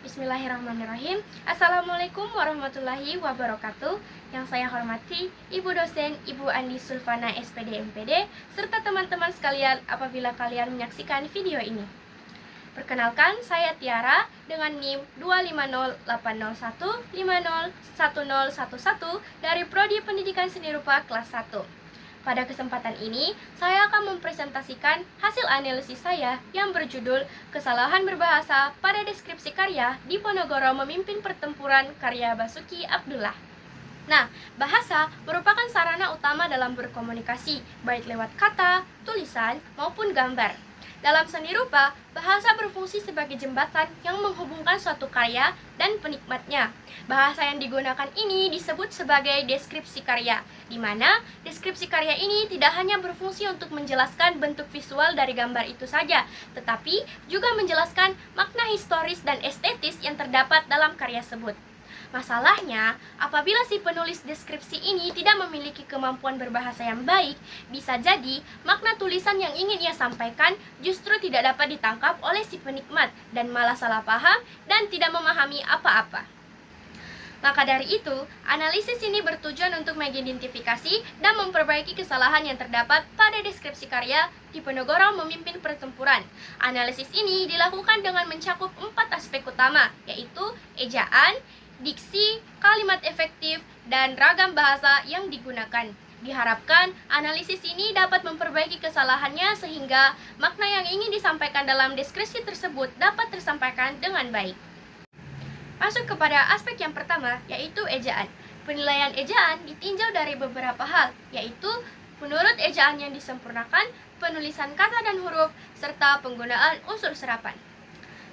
Bismillahirrahmanirrahim. Assalamualaikum warahmatullahi wabarakatuh. Yang saya hormati Ibu dosen Ibu Andi Sulfana SPD MPD serta teman-teman sekalian apabila kalian menyaksikan video ini. Perkenalkan, saya Tiara dengan NIM 25080150111 dari Prodi Pendidikan Seni Rupa kelas 1. Pada kesempatan ini, saya akan mempresentasikan hasil analisis saya yang berjudul Kesalahan Berbahasa pada Deskripsi Karya Diponegoro Memimpin Pertempuran karya Basuki Abdullah. Nah, bahasa merupakan sarana utama dalam berkomunikasi, baik lewat kata, tulisan, maupun gambar. Dalam seni rupa, bahasa berfungsi sebagai jembatan yang menghubungkan suatu karya dan penikmatnya. Bahasa yang digunakan ini disebut sebagai deskripsi karya, di mana deskripsi karya ini tidak hanya berfungsi untuk menjelaskan bentuk visual dari gambar itu saja, tetapi juga menjelaskan makna historis dan estetis yang terdapat dalam karya tersebut. Masalahnya, apabila si penulis deskripsi ini tidak memiliki kemampuan berbahasa yang baik, bisa jadi makna tulisan yang ingin ia sampaikan justru tidak dapat ditangkap oleh si penikmat dan malah salah paham dan tidak memahami apa-apa. Maka dari itu, analisis ini bertujuan untuk mengidentifikasi dan memperbaiki kesalahan yang terdapat pada deskripsi karya Diponegoro Memimpin Pertempuran. Analisis ini dilakukan dengan mencakup 4 aspek utama, yaitu ejaan, diksi, kalimat efektif, dan ragam bahasa yang digunakan. Diharapkan analisis ini dapat memperbaiki kesalahannya sehingga makna yang ingin disampaikan dalam deskripsi tersebut dapat tersampaikan dengan baik. Masuk kepada aspek yang pertama, yaitu ejaan. Penilaian ejaan ditinjau dari beberapa hal, yaitu menurut ejaan yang disempurnakan, penulisan kata dan huruf, serta penggunaan unsur serapan.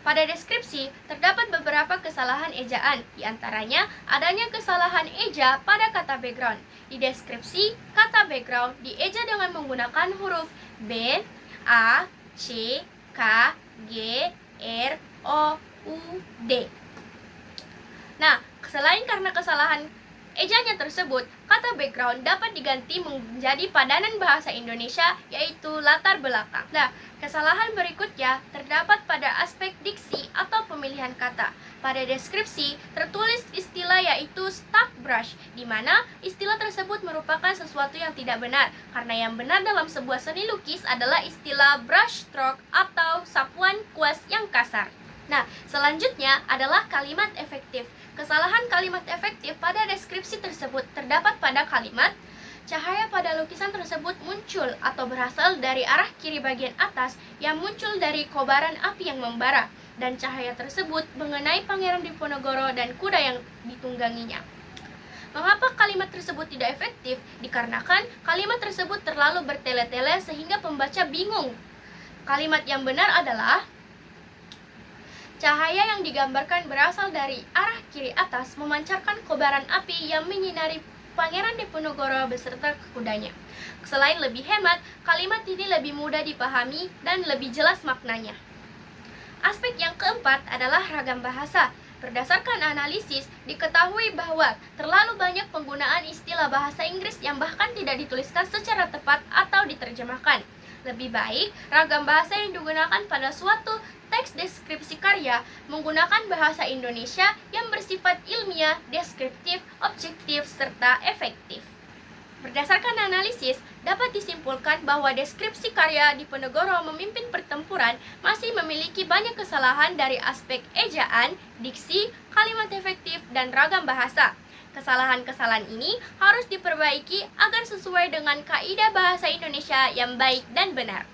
Pada deskripsi, terdapat beberapa kesalahan ejaan, diantaranya adanya kesalahan eja pada kata background. Di deskripsi, kata background dieja dengan menggunakan huruf B, A, C, K, G, R, O, U, D. Nah, selain karena kesalahan ejanya tersebut, kata background dapat diganti menjadi padanan bahasa Indonesia, yaitu latar belakang. Nah, kesalahan berikutnya terdapat pada aspek diksi atau pemilihan kata. Pada deskripsi, tertulis istilah yaitu stuck brush, di mana istilah tersebut merupakan sesuatu yang tidak benar, karena yang benar dalam sebuah seni lukis adalah istilah brush stroke atau sapuan kuas yang kasar. Nah, selanjutnya adalah kalimat efektif. Kesalahan kalimat efektif pada deskripsi tersebut terdapat pada kalimat cahaya pada lukisan tersebut muncul atau berasal dari arah kiri bagian atas yang muncul dari kobaran api yang membara, dan cahaya tersebut mengenai Pangeran Diponegoro dan kuda yang ditungganginya. Mengapa kalimat tersebut tidak efektif? Dikarenakan kalimat tersebut terlalu bertele-tele sehingga pembaca bingung. Kalimat yang benar adalah cahaya yang digambarkan berasal dari arah kiri atas memancarkan kobaran api yang menyinari Pangeran Diponegoro beserta kudanya. Selain lebih hemat, kalimat ini lebih mudah dipahami dan lebih jelas maknanya. Aspek yang keempat adalah ragam bahasa. Berdasarkan analisis, diketahui bahwa terlalu banyak penggunaan istilah bahasa Inggris yang bahkan tidak dituliskan secara tepat atau diterjemahkan. Lebih baik, ragam bahasa yang digunakan pada suatu teks deskripsi karya menggunakan bahasa Indonesia yang bersifat ilmiah, deskriptif, objektif, serta efektif. Berdasarkan analisis, dapat disimpulkan bahwa deskripsi karya Diponegoro Memimpin Pertempuran masih memiliki banyak kesalahan dari aspek ejaan, diksi, kalimat efektif, dan ragam bahasa. Kesalahan-kesalahan ini harus diperbaiki agar sesuai dengan kaidah bahasa Indonesia yang baik dan benar.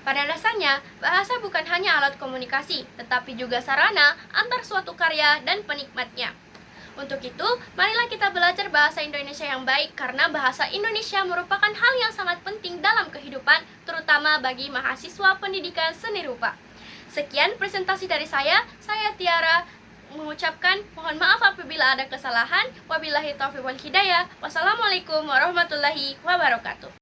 Pada dasarnya, bahasa bukan hanya alat komunikasi, tetapi juga sarana antar suatu karya dan penikmatnya. Untuk itu, marilah kita belajar bahasa Indonesia yang baik karena bahasa Indonesia merupakan hal yang sangat penting dalam kehidupan, terutama bagi mahasiswa pendidikan seni rupa. Sekian presentasi dari saya Tiara, mengucapkan mohon maaf apabila ada kesalahan. Wabillahi taufiq wal hidayah. Wassalamualaikum warahmatullahi wabarakatuh.